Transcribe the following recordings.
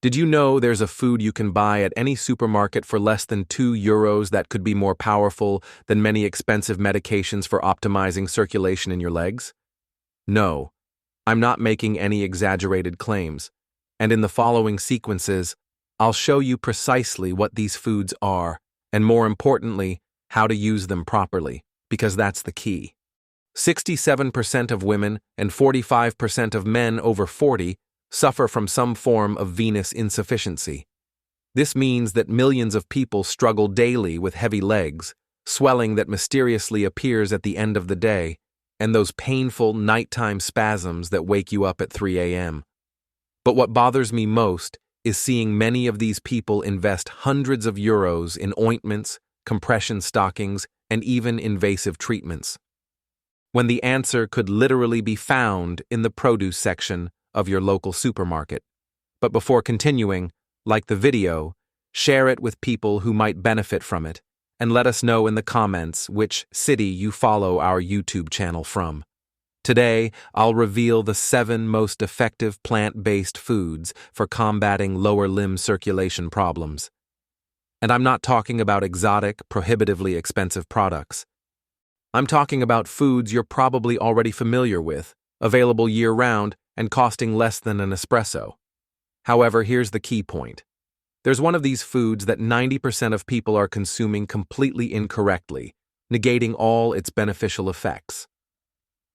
Did you know there's a food you can buy at any supermarket for less than €2 that could be more powerful than many expensive medications for optimizing circulation in your legs? No, I'm not making any exaggerated claims, and in the following sequences, I'll show you precisely what these foods are, and more importantly, how to use them properly, because that's the key. 67% of women and 45% of men over 40 suffer from some form of venous insufficiency. This means that millions of people struggle daily with heavy legs, swelling that mysteriously appears at the end of the day, and those painful nighttime spasms that wake you up at 3 a.m. But what bothers me most is seeing many of these people invest hundreds of euros in ointments, compression stockings, and even invasive treatments, when the answer could literally be found in the produce section of your local supermarket. But before continuing, like the video, share it with people who might benefit from it, and let us know in the comments which city you follow our YouTube channel from. Today, I'll reveal the 7 most effective plant-based foods for combating lower limb circulation problems. And I'm not talking about exotic, prohibitively expensive products. I'm talking about foods you're probably already familiar with, available year-round, and costing less than an espresso. However, here's the key point. There's one of these foods that 90% of people are consuming completely incorrectly, negating all its beneficial effects.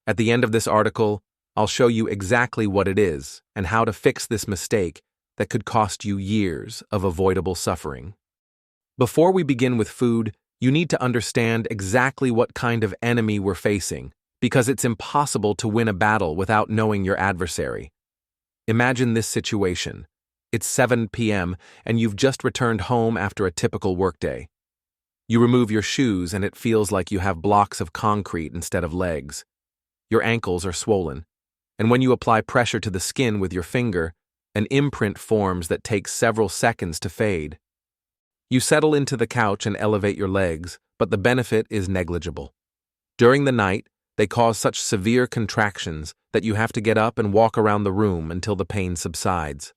At the end of this article, I'll show you exactly what it is and how to fix this mistake that could cost you years of avoidable suffering. Before we begin with food, you need to understand exactly what kind of enemy we're facing, because it's impossible to win a battle without knowing your adversary. Imagine this situation. It's 7 p.m. and you've just returned home after a typical workday. You remove your shoes and it feels like you have blocks of concrete instead of legs. Your ankles are swollen, and when you apply pressure to the skin with your finger, an imprint forms that takes several seconds to fade. You settle into the couch and elevate your legs, but the benefit is negligible. During the night, they cause such severe contractions that you have to get up and walk around the room until the pain subsides.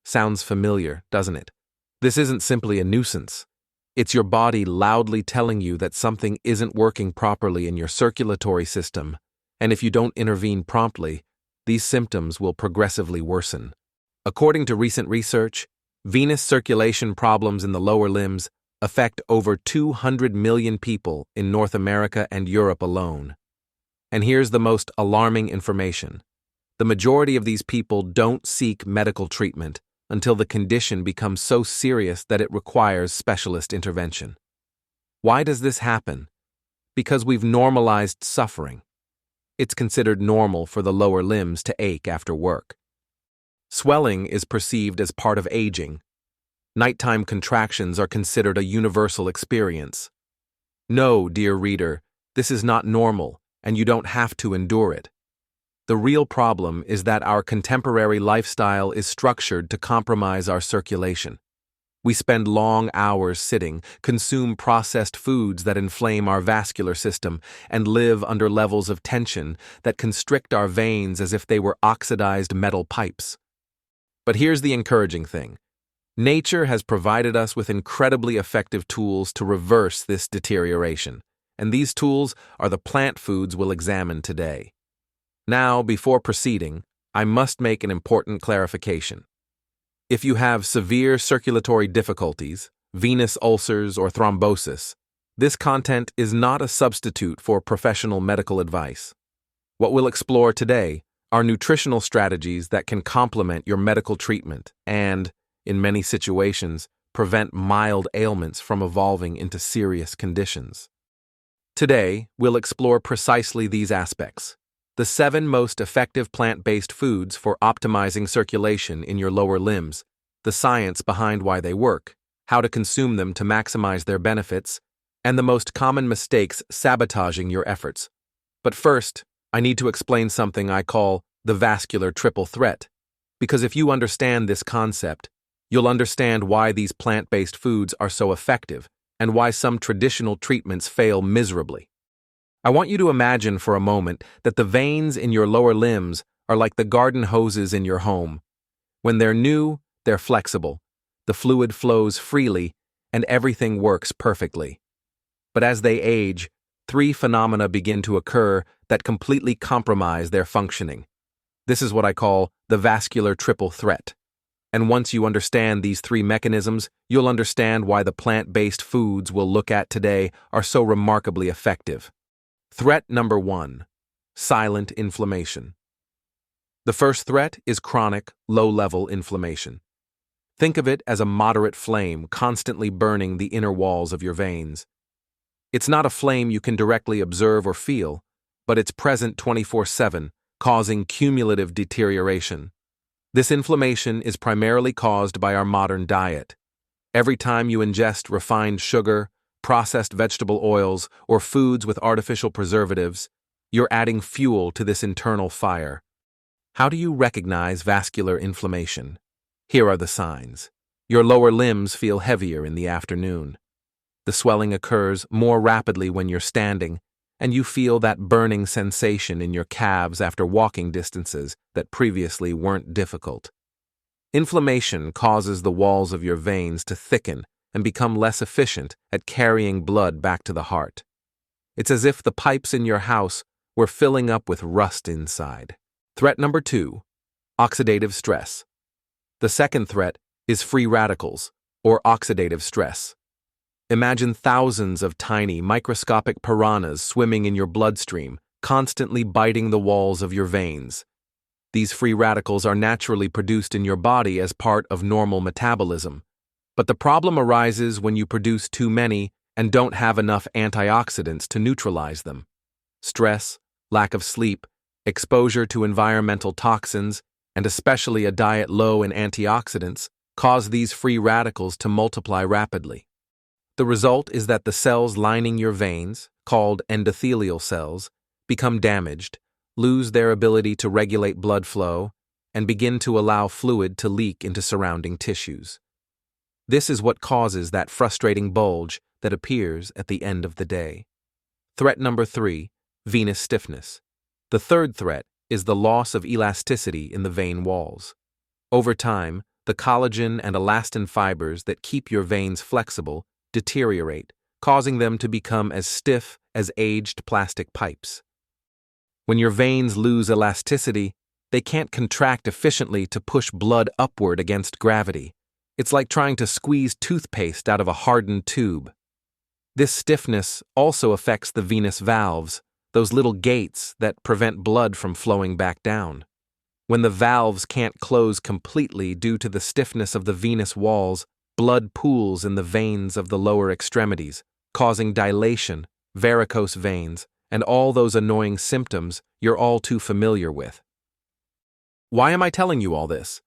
Sounds familiar, doesn't it? This isn't simply a nuisance. It's your body loudly telling you that something isn't working properly in your circulatory system, and if you don't intervene promptly, these symptoms will progressively worsen. According to recent research, venous circulation problems in the lower limbs affect over 200 million people in North America and Europe alone. And here's the most alarming information. The majority of these people don't seek medical treatment until the condition becomes so serious that it requires specialist intervention. Why does this happen? Because we've normalized suffering. It's considered normal for the lower limbs to ache after work. Swelling is perceived as part of aging. Nighttime contractions are considered a universal experience. No, dear reader, this is not normal, and you don't have to endure it. The real problem is that our contemporary lifestyle is structured to compromise our circulation. We spend long hours sitting, consume processed foods that inflame our vascular system, and live under levels of tension that constrict our veins as if they were oxidized metal pipes. But here's the encouraging thing. Nature has provided us with incredibly effective tools to reverse this deterioration, and these tools are the plant foods we'll examine today. Now, before proceeding, I must make an important clarification. If you have severe circulatory difficulties, venous ulcers, or thrombosis, this content is not a substitute for professional medical advice. What we'll explore today are nutritional strategies that can complement your medical treatment and, in many situations, prevent mild ailments from evolving into serious conditions. Today, we'll explore precisely these aspects. The 7 most effective plant-based foods for optimizing circulation in your lower limbs, the science behind why they work, how to consume them to maximize their benefits, and the most common mistakes sabotaging your efforts. But first, I need to explain something I call the vascular triple threat, because if you understand this concept, you'll understand why these plant-based foods are so effective and why some traditional treatments fail miserably. I want you to imagine for a moment that the veins in your lower limbs are like the garden hoses in your home. When they're new, They're flexible. The fluid flows freely, and everything works perfectly. But as they age, three phenomena begin to occur that completely compromise their functioning. This is what I call the vascular triple threat. And once you understand these three mechanisms, you'll understand why the plant-based foods we'll look at today are so remarkably effective. Threat number 1: silent inflammation. The first threat is chronic, low-level inflammation. Think of it as a moderate flame constantly burning the inner walls of your veins. It's not a flame you can directly observe or feel, but it's present 24/7, causing cumulative deterioration. This inflammation is primarily caused by our modern diet. Every time you ingest refined sugar, processed vegetable oils, or foods with artificial preservatives, you're adding fuel to this internal fire. How do you recognize vascular inflammation? Here are the signs. Your lower limbs feel heavier in the afternoon. The swelling occurs more rapidly when you're standing, and you feel that burning sensation in your calves after walking distances that previously weren't difficult. Inflammation causes the walls of your veins to thicken and become less efficient at carrying blood back to the heart. It's as if the pipes in your house were filling up with rust inside. Threat number 2: oxidative stress. The second threat is free radicals, or oxidative stress. Imagine thousands of tiny, microscopic piranhas swimming in your bloodstream, constantly biting the walls of your veins. These free radicals are naturally produced in your body as part of normal metabolism. But the problem arises when you produce too many and don't have enough antioxidants to neutralize them. Stress, lack of sleep, exposure to environmental toxins, and especially a diet low in antioxidants, cause these free radicals to multiply rapidly. The result is that the cells lining your veins, called endothelial cells, become damaged, lose their ability to regulate blood flow, and begin to allow fluid to leak into surrounding tissues. This is what causes that frustrating bulge that appears at the end of the day. Threat number 3: venous stiffness. The third threat is the loss of elasticity in the vein walls. Over time, the collagen and elastin fibers that keep your veins flexible deteriorate, causing them to become as stiff as aged plastic pipes. When your veins lose elasticity, they can't contract efficiently to push blood upward against gravity. It's like trying to squeeze toothpaste out of a hardened tube. This stiffness also affects the venous valves, those little gates that prevent blood from flowing back down. When the valves can't close completely due to the stiffness of the venous walls, blood pools in the veins of the lower extremities, causing dilation, varicose veins, and all those annoying symptoms you're all too familiar with. Why am I telling you all this?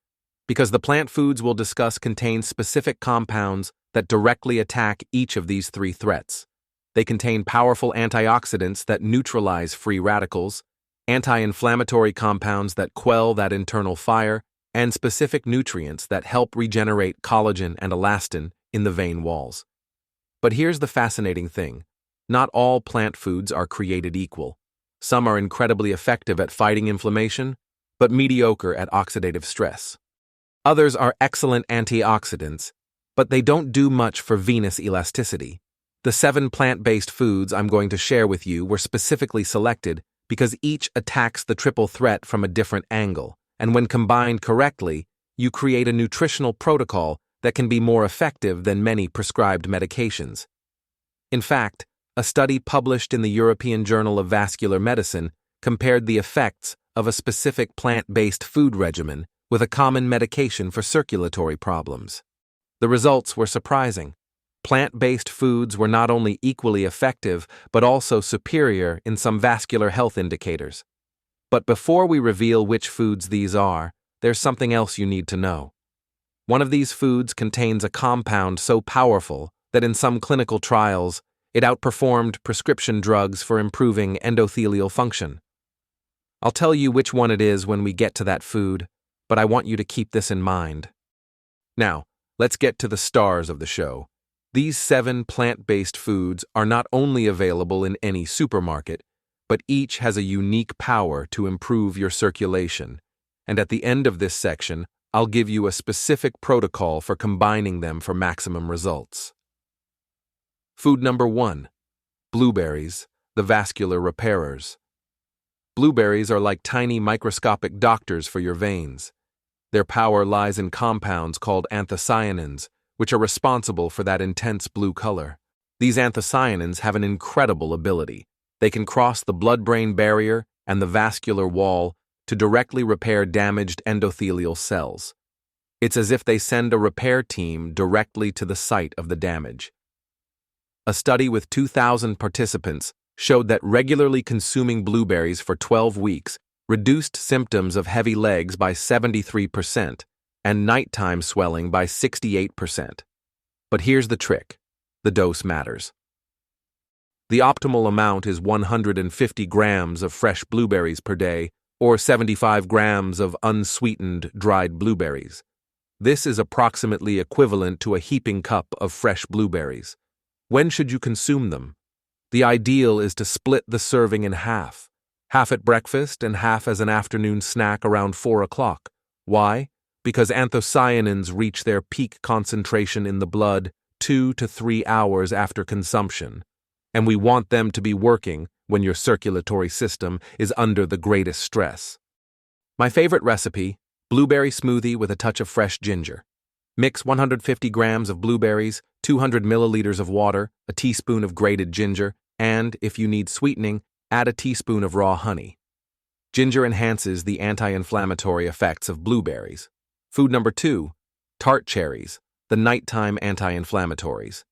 Because the plant foods we'll discuss contain specific compounds that directly attack each of these three threats. They contain powerful antioxidants that neutralize free radicals, anti-inflammatory compounds that quell that internal fire, and specific nutrients that help regenerate collagen and elastin in the vein walls. But here's the fascinating thing. Not all plant foods are created equal. Some are incredibly effective at fighting inflammation, but mediocre at oxidative stress. Others are excellent antioxidants, but they don't do much for venous elasticity. The 7 plant-based foods I'm going to share with you were specifically selected because each attacks the triple threat from a different angle, and when combined correctly, you create a nutritional protocol that can be more effective than many prescribed medications. In fact, a study published in the European Journal of Vascular Medicine compared the effects of a specific plant-based food regimen with a common medication for circulatory problems. The results were surprising. Plant-based foods were not only equally effective, but also superior in some vascular health indicators. But before we reveal which foods these are, there's something else you need to know. One of these foods contains a compound so powerful that in some clinical trials, it outperformed prescription drugs for improving endothelial function. I'll tell you which one it is when we get to that food, but I want you to keep this in mind. Now, let's get to the stars of the show. These 7 plant-based foods are not only available in any supermarket, but each has a unique power to improve your circulation. And at the end of this section, I'll give you a specific protocol for combining them for maximum results. Food number 1. Blueberries, the vascular repairers. Blueberries are like tiny microscopic doctors for your veins. Their power lies in compounds called anthocyanins, which are responsible for that intense blue color. These anthocyanins have an incredible ability. They can cross the blood-brain barrier and the vascular wall to directly repair damaged endothelial cells. It's as if they send a repair team directly to the site of the damage. A study with 2,000 participants showed that regularly consuming blueberries for 12 weeks reduced symptoms of heavy legs by 73% and nighttime swelling by 68%. But here's the trick. The dose matters. The optimal amount is 150 grams of fresh blueberries per day, or 75 grams of unsweetened dried blueberries. This is approximately equivalent to a heaping cup of fresh blueberries. When should you consume them? The ideal is to split the serving in half at breakfast and half as an afternoon snack around 4 o'clock. Why? Because anthocyanins reach their peak concentration in the blood 2 to 3 hours after consumption, and we want them to be working when your circulatory system is under the greatest stress. My favorite recipe: blueberry smoothie with a touch of fresh ginger. Mix 150 grams of blueberries, 200 milliliters of water, a teaspoon of grated ginger, and, if you need sweetening, add a teaspoon of raw honey. Ginger enhances the anti-inflammatory effects of blueberries. Food number 2. Tart cherries, the nighttime anti-inflammatories.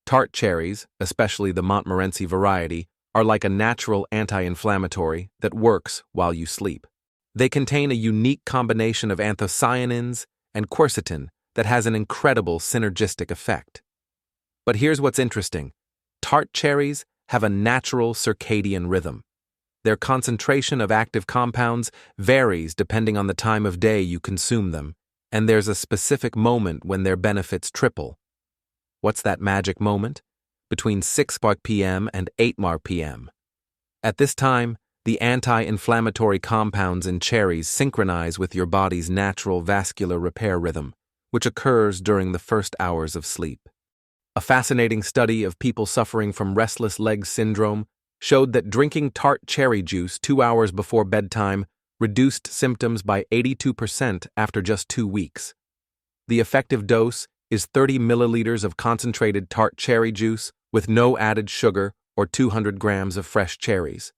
Tart cherries, especially the Montmorency variety, are like a natural anti-inflammatory that works while you sleep. They contain a unique combination of anthocyanins and quercetin that has an incredible synergistic effect. But here's what's interesting. Tart cherries have a natural circadian rhythm. Their concentration of active compounds varies depending on the time of day you consume them, and there's a specific moment when their benefits triple. What's that magic moment? Between 6 p.m. and 8 p.m. At this time, the anti-inflammatory compounds in cherries synchronize with your body's natural vascular repair rhythm, which occurs during the first hours of sleep. A fascinating study of people suffering from restless leg syndrome showed that drinking tart cherry juice 2 hours before bedtime reduced symptoms by 82% after just 2 weeks. The effective dose is 30 milliliters of concentrated tart cherry juice with no added sugar or 200 grams of fresh cherries.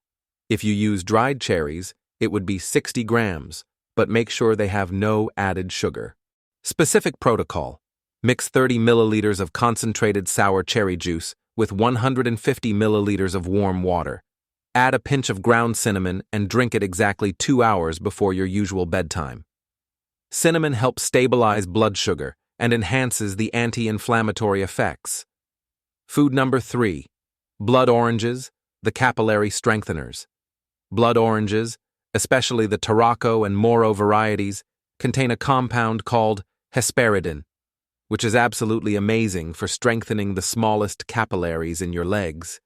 If you use dried cherries, it would be 60 grams, but make sure they have no added sugar. Specific protocol: mix 30 milliliters of concentrated sour cherry juice with 150 milliliters of warm water. Add a pinch of ground cinnamon and drink it exactly 2 hours before your usual bedtime. Cinnamon helps stabilize blood sugar and enhances the anti-inflammatory effects. Food number 3. Blood oranges, the capillary strengtheners. Blood oranges, especially the Tarraco and Moro varieties, contain a compound called hesperidin, which is absolutely amazing for strengthening the smallest capillaries in your legs.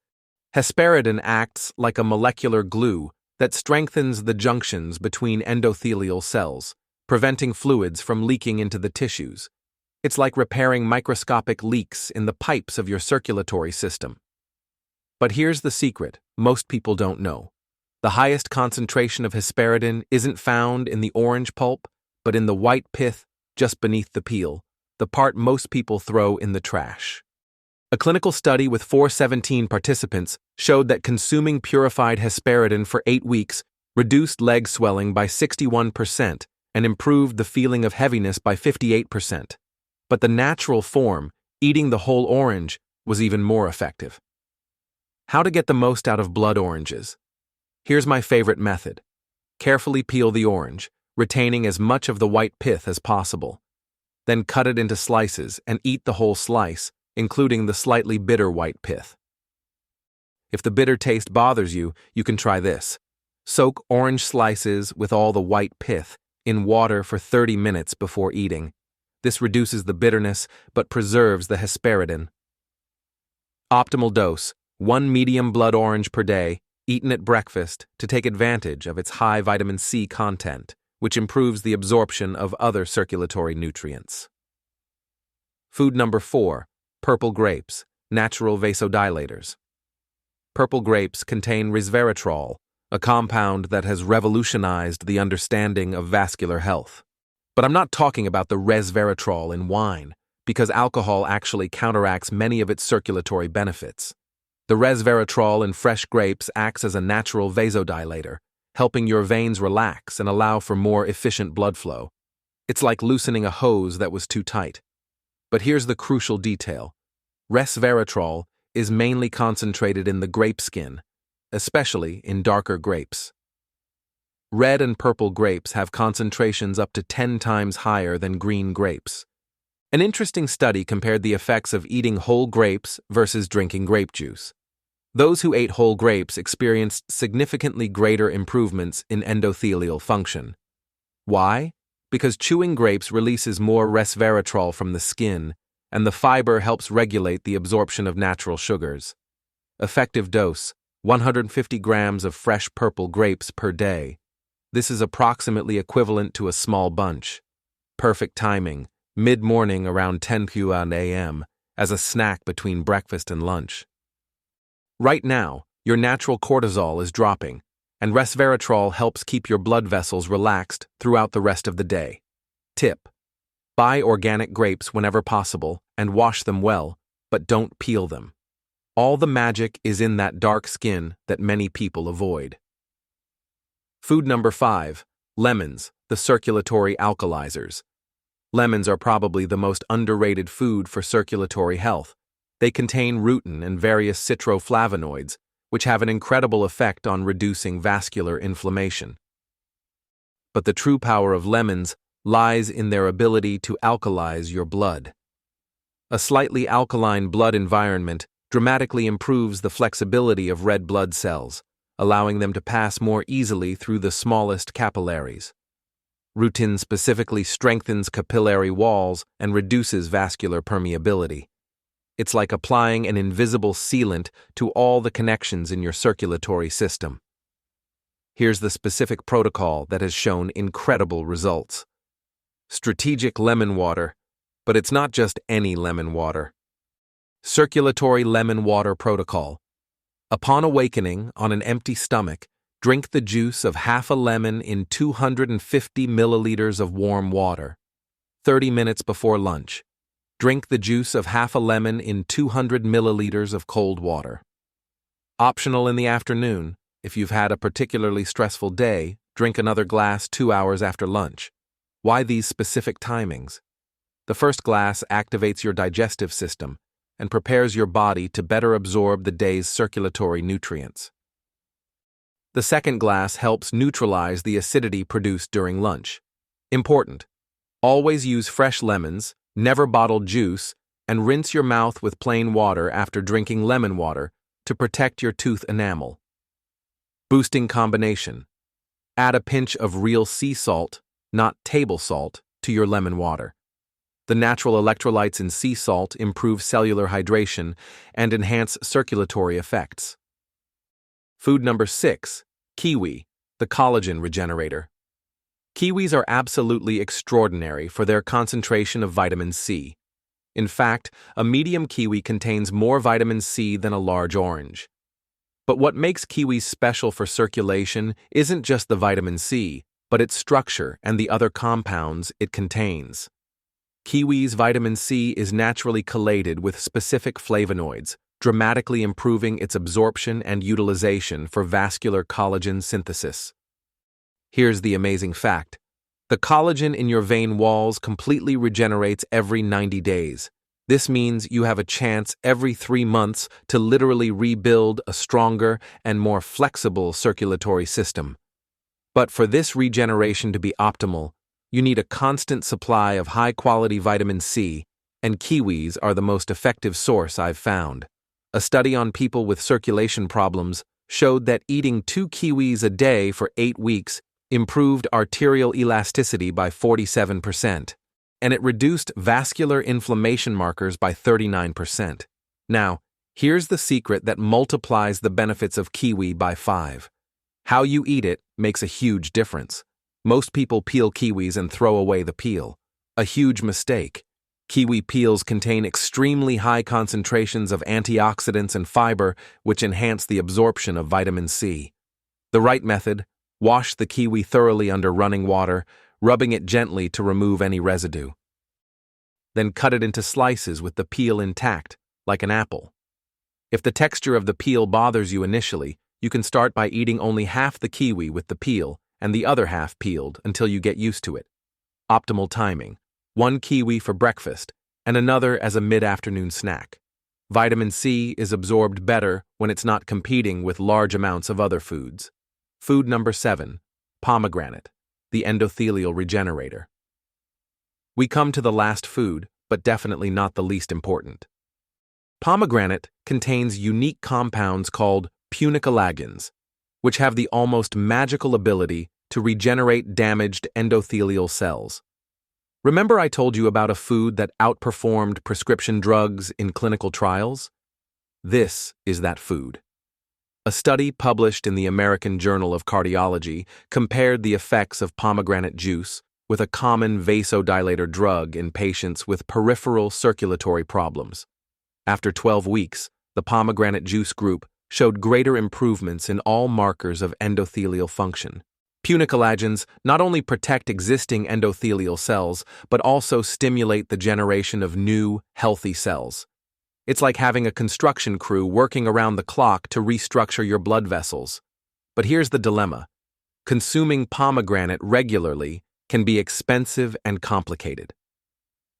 Hesperidin acts like a molecular glue that strengthens the junctions between endothelial cells, preventing fluids from leaking into the tissues. It's like repairing microscopic leaks in the pipes of your circulatory system. But here's the secret most people don't know. The highest concentration of hesperidin isn't found in the orange pulp, but in the white pith just beneath the peel, the part most people throw in the trash. A clinical study with 417 participants showed that consuming purified hesperidin for 8 weeks reduced leg swelling by 61% and improved the feeling of heaviness by 58%. But the natural form, eating the whole orange, was even more effective. How to get the most out of blood oranges? Here's my favorite method. Carefully peel the orange, retaining as much of the white pith as possible. Then cut it into slices and eat the whole slice, including the slightly bitter white pith. If the bitter taste bothers you, you can try this. Soak orange slices with all the white pith in water for 30 minutes before eating. This reduces the bitterness but preserves the hesperidin. Optimal dose: 1 medium blood orange per day, eaten at breakfast to take advantage of its high vitamin C content, which improves the absorption of other circulatory nutrients. Food number 4, purple grapes, natural vasodilators. Purple grapes contain resveratrol, a compound that has revolutionized the understanding of vascular health. But I'm not talking about the resveratrol in wine, because alcohol actually counteracts many of its circulatory benefits. The resveratrol in fresh grapes acts as a natural vasodilator, helping your veins relax and allow for more efficient blood flow. It's like loosening a hose that was too tight. But here's the crucial detail. Resveratrol is mainly concentrated in the grape skin, especially in darker grapes. Red and purple grapes have concentrations up to 10 times higher than green grapes. An interesting study compared the effects of eating whole grapes versus drinking grape juice. Those who ate whole grapes experienced significantly greater improvements in endothelial function. Why? Because chewing grapes releases more resveratrol from the skin, and the fiber helps regulate the absorption of natural sugars. Effective dose: 150 grams of fresh purple grapes per day. This is approximately equivalent to a small bunch. Perfect timing: mid-morning around 10 p.m. as a snack between breakfast and lunch. Right now, your natural cortisol is dropping, and resveratrol helps keep your blood vessels relaxed throughout the rest of the day. Tip: buy organic grapes whenever possible and wash them well, but don't peel them. All the magic is in that dark skin that many people avoid. Food number 5, lemons, the circulatory alkalizers. Lemons are probably the most underrated food for circulatory health. They contain rutin and various citroflavonoids, which have an incredible effect on reducing vascular inflammation. But the true power of lemons lies in their ability to alkalize your blood. A slightly alkaline blood environment dramatically improves the flexibility of red blood cells, allowing them to pass more easily through the smallest capillaries. Rutin specifically strengthens capillary walls and reduces vascular permeability. It's like applying an invisible sealant to all the connections in your circulatory system. Here's the specific protocol that has shown incredible results. Strategic lemon water, but it's not just any lemon water. Circulatory lemon water protocol. Upon awakening on an empty stomach, drink the juice of half a lemon in 250 milliliters of warm water. 30 minutes before lunch, drink the juice of half a lemon in 200 milliliters of cold water. Optional in the afternoon. If you've had a particularly stressful day, drink another glass 2 hours after lunch. Why these specific timings? The first glass activates your digestive system and prepares your body to better absorb the day's circulatory nutrients. The second glass helps neutralize the acidity produced during lunch. Important: always use fresh lemons, never bottled juice, and rinse your mouth with plain water after drinking lemon water to protect your tooth enamel. Boosting combination: add a pinch of real sea salt, not table salt, to your lemon water. The natural electrolytes in sea salt improve cellular hydration and enhance circulatory effects. Food number 6, kiwi, the collagen regenerator. Kiwis are absolutely extraordinary for their concentration of vitamin C. In fact, a medium kiwi contains more vitamin C than a large orange. But what makes kiwis special for circulation isn't just the vitamin C, but its structure and the other compounds it contains. Kiwi's vitamin C is naturally chelated with specific flavonoids, dramatically improving its absorption and utilization for vascular collagen synthesis. Here's the amazing fact: the collagen in your vein walls completely regenerates every 90 days. This means you have a chance every 3 months to literally rebuild a stronger and more flexible circulatory system. But for this regeneration to be optimal, you need a constant supply of high-quality vitamin C, and kiwis are the most effective source I've found. A study on people with circulation problems showed that eating 2 kiwis a day for 8 weeks improved arterial elasticity by 47%, and it reduced vascular inflammation markers by 39%. Now, here's the secret that multiplies the benefits of kiwi by 5. How you eat it makes a huge difference. Most people peel kiwis and throw away the peel. A huge mistake. Kiwi peels contain extremely high concentrations of antioxidants and fiber, which enhance the absorption of vitamin C. The right method: wash the kiwi thoroughly under running water, rubbing it gently to remove any residue. Then cut it into slices with the peel intact, like an apple. If the texture of the peel bothers you initially, you can start by eating only half the kiwi with the peel and the other half peeled until you get used to it. Optimal timing: one kiwi for breakfast and another as a mid-afternoon snack. Vitamin C is absorbed better when it's not competing with large amounts of other foods. Food number 7, pomegranate, the endothelial regenerator. We come to the last food, but definitely not the least important. Pomegranate contains unique compounds called punicalagins, which have the almost magical ability to regenerate damaged endothelial cells. Remember I told you about a food that outperformed prescription drugs in clinical trials? This is that food. A study published in the American Journal of Cardiology compared the effects of pomegranate juice with a common vasodilator drug in patients with peripheral circulatory problems. After 12 weeks, the pomegranate juice group showed greater improvements in all markers of endothelial function. Punicalagins not only protect existing endothelial cells, but also stimulate the generation of new, healthy cells. It's like having a construction crew working around the clock to restructure your blood vessels. But here's the dilemma: consuming pomegranate regularly can be expensive and complicated.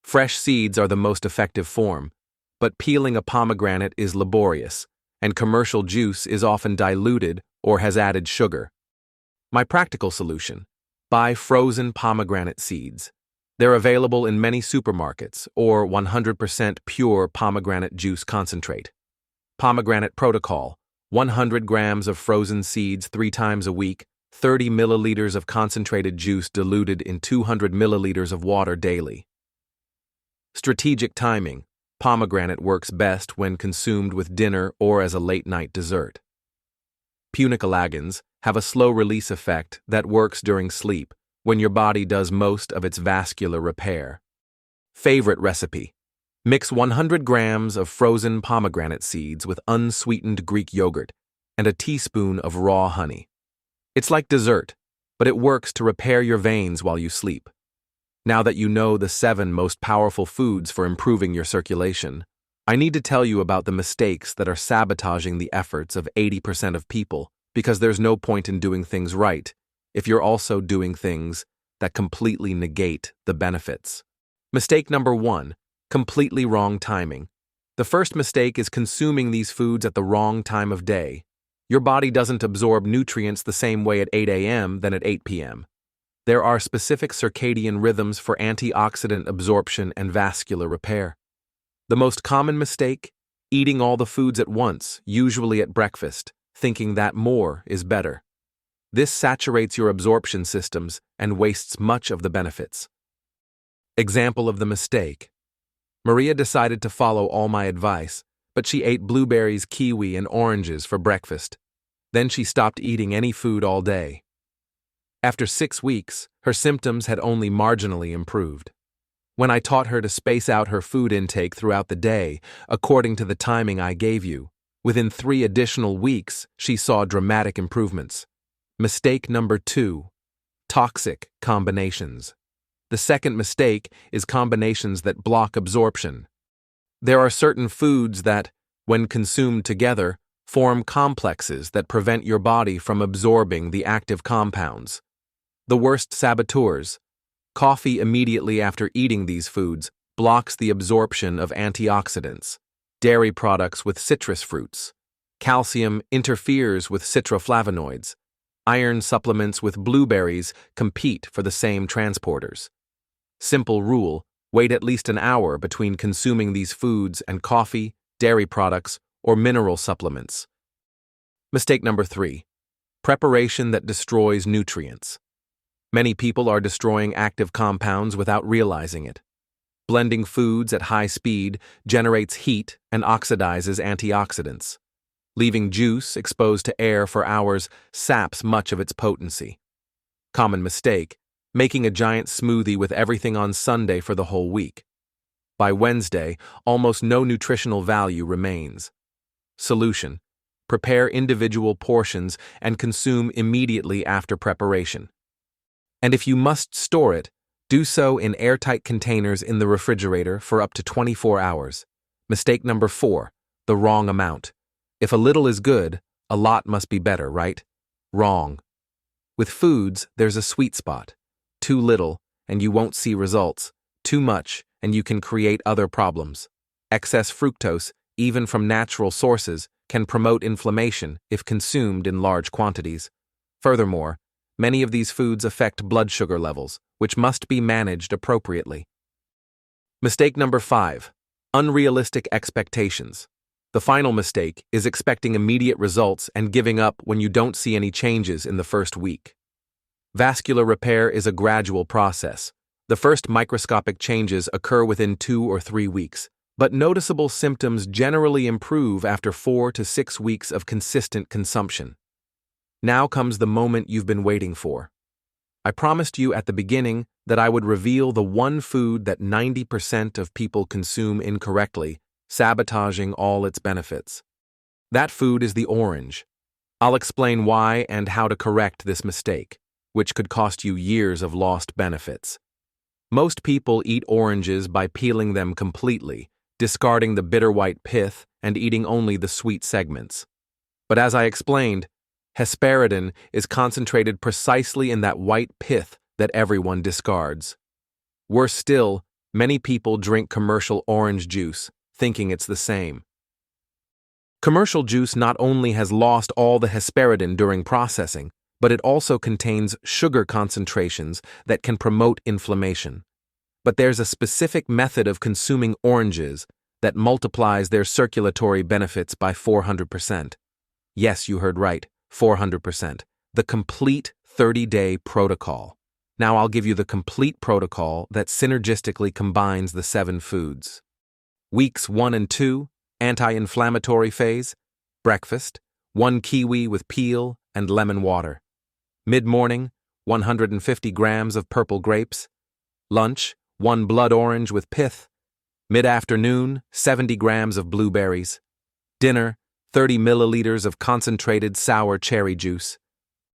Fresh seeds are the most effective form, but peeling a pomegranate is laborious, and commercial juice is often diluted or has added sugar. My practical solution: buy frozen pomegranate seeds. They're available in many supermarkets, or 100% pure pomegranate juice concentrate. Pomegranate protocol: 100 grams of frozen seeds 3 times a week, 30 milliliters of concentrated juice diluted in 200 milliliters of water daily. Strategic timing: pomegranate works best when consumed with dinner or as a late-night dessert. Punicalagins have a slow-release effect that works during sleep, when your body does most of its vascular repair. Favorite recipe: mix 100 grams of frozen pomegranate seeds with unsweetened Greek yogurt and a teaspoon of raw honey. It's like dessert, but it works to repair your veins while you sleep. Now that you know the 7 most powerful foods for improving your circulation, I need to tell you about the mistakes that are sabotaging the efforts of 80% of people, because there's no point in doing things right if you're also doing things that completely negate the benefits. Mistake number 1, completely wrong timing. The first mistake is consuming these foods at the wrong time of day. Your body doesn't absorb nutrients the same way at 8 a.m. than at 8 p.m. There are specific circadian rhythms for antioxidant absorption and vascular repair. The most common mistake: eating all the foods at once, usually at breakfast, thinking that more is better. This saturates your absorption systems and wastes much of the benefits. Example of the mistake: Maria decided to follow all my advice, but she ate blueberries, kiwi, and oranges for breakfast. Then she stopped eating any food all day. After 6 weeks, her symptoms had only marginally improved. When I taught her to space out her food intake throughout the day, according to the timing I gave you, within 3 additional weeks, she saw dramatic improvements. Mistake number 2, toxic combinations. The second mistake is combinations that block absorption. There are certain foods that, when consumed together, form complexes that prevent your body from absorbing the active compounds. The worst saboteurs: coffee immediately after eating these foods blocks the absorption of antioxidants. Dairy products with citrus fruits. Calcium interferes with citroflavonoids. Iron supplements with blueberries compete for the same transporters. Simple rule: wait at least an hour between consuming these foods and coffee, dairy products, or mineral supplements. Mistake number 3, preparation that destroys nutrients. Many people are destroying active compounds without realizing it. Blending foods at high speed generates heat and oxidizes antioxidants. Leaving juice exposed to air for hours saps much of its potency. Common mistake: making a giant smoothie with everything on Sunday for the whole week. By Wednesday, almost no nutritional value remains. Solution: prepare individual portions and consume immediately after preparation. And if you must store it, do so in airtight containers in the refrigerator for up to 24 hours. Mistake number 4, the wrong amount. If a little is good, a lot must be better, right? Wrong. With foods, there's a sweet spot. Too little, and you won't see results. Too much, and you can create other problems. Excess fructose, even from natural sources, can promote inflammation if consumed in large quantities. Furthermore, many of these foods affect blood sugar levels, which must be managed appropriately. Mistake number 5, unrealistic expectations. The final mistake is expecting immediate results and giving up when you don't see any changes in the first week. Vascular repair is a gradual process. The first microscopic changes occur within 2 or 3 weeks, but noticeable symptoms generally improve after 4 to 6 weeks of consistent consumption. Now comes the moment you've been waiting for. I promised you at the beginning that I would reveal the one food that 90% of people consume incorrectly, sabotaging all its benefits. That food is the orange. I'll explain why and how to correct this mistake, which could cost you years of lost benefits. Most people eat oranges by peeling them completely, discarding the bitter white pith and eating only the sweet segments. But as I explained, hesperidin is concentrated precisely in that white pith that everyone discards. Worse still, many people drink commercial orange juice, thinking it's the same. Commercial juice not only has lost all the hesperidin during processing, but it also contains sugar concentrations that can promote inflammation. But there's a specific method of consuming oranges that multiplies their circulatory benefits by 400%. Yes, you heard right, 400%. The complete 30-day protocol. Now I'll give you the complete protocol that synergistically combines the 7 foods. Weeks 1 and 2, anti-inflammatory phase. Breakfast, 1 kiwi with peel and lemon water. Mid-morning, 150 grams of purple grapes. Lunch, 1 blood orange with pith. Mid-afternoon, 70 grams of blueberries. Dinner, 30 milliliters of concentrated sour cherry juice.